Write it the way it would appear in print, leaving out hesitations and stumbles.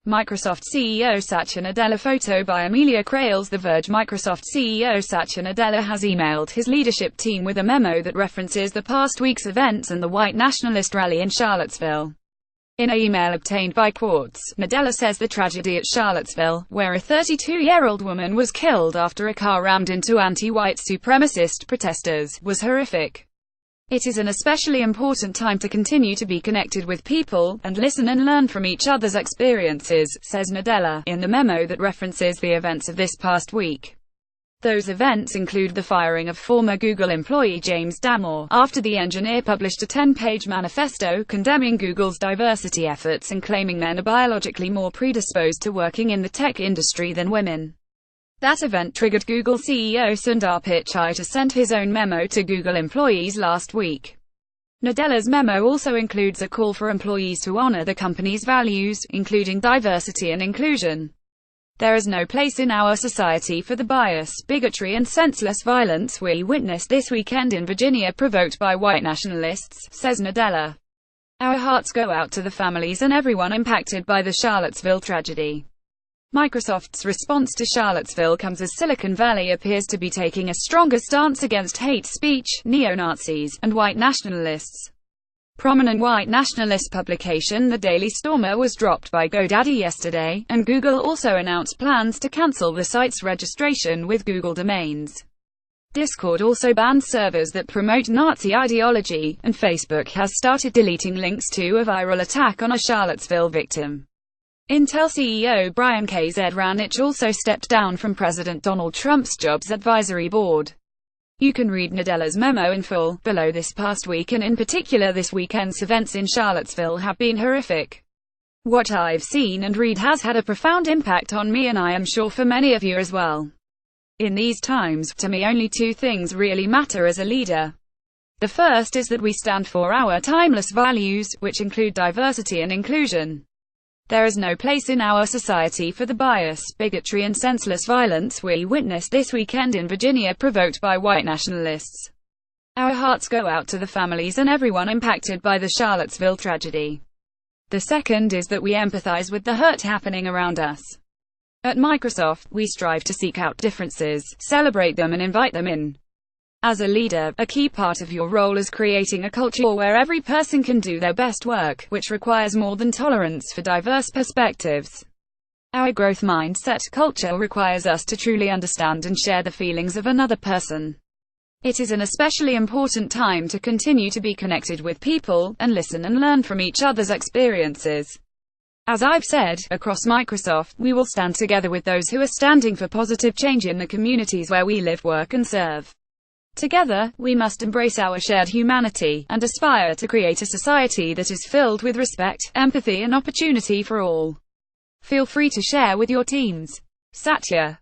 Microsoft CEO Satya Nadella. Photo by Amelia Crales. The Verge. Microsoft CEO Satya Nadella has emailed his leadership team with a memo that references the past week's events and the white nationalist rally in Charlottesville. In an email obtained by Quartz, Nadella says the tragedy at Charlottesville, where a 32-year-old woman was killed after a car rammed into anti-white supremacist protesters, was horrific. It is an especially important time to continue to be connected with people, and listen and learn from each other's experiences, says Nadella, in the memo that references the events of this past week. Those events include the firing of former Google employee James Damore, after the engineer published a 10-page manifesto condemning Google's diversity efforts and claiming men are biologically more predisposed to working in the tech industry than women. That event triggered Google CEO Sundar Pichai to send his own memo to Google employees last week. Nadella's memo also includes a call for employees to honor the company's values, including diversity and inclusion. There is no place in our society for the bias, bigotry and senseless violence we witnessed this weekend in Virginia provoked by white nationalists, says Nadella. Our hearts go out to the families and everyone impacted by the Charlottesville tragedy. Microsoft's response to Charlottesville comes as Silicon Valley appears to be taking a stronger stance against hate speech, neo-Nazis, and white nationalists. Prominent white nationalist publication The Daily Stormer was dropped by GoDaddy yesterday, and Google also announced plans to cancel the site's registration with Google domains. Discord also banned servers that promote Nazi ideology, and Facebook has started deleting links to a viral attack on a Charlottesville victim. Intel CEO Brian Krzanich also stepped down from President Donald Trump's Jobs Advisory Board. You can read Nadella's memo in full below. This past week and in particular this weekend's events in Charlottesville have been horrific. What I've seen and read has had a profound impact on me, and I am sure for many of you as well. In these times, to me only two things really matter as a leader. The first is that we stand for our timeless values, which include diversity and inclusion. There is no place in our society for the bias, bigotry and senseless violence we witnessed this weekend in Virginia provoked by white nationalists. Our hearts go out to the families and everyone impacted by the Charlottesville tragedy. The second is that we empathize with the hurt happening around us. At Microsoft, we strive to seek out differences, celebrate them and invite them in. As a leader, a key part of your role is creating a culture where every person can do their best work, which requires more than tolerance for diverse perspectives. Our growth mindset culture requires us to truly understand and share the feelings of another person. It is an especially important time to continue to be connected with people, and listen and learn from each other's experiences. As I've said, across Microsoft, we will stand together with those who are standing for positive change in the communities where we live, work and serve. Together, we must embrace our shared humanity, and aspire to create a society that is filled with respect, empathy and opportunity for all. Feel free to share with your teams. Satya.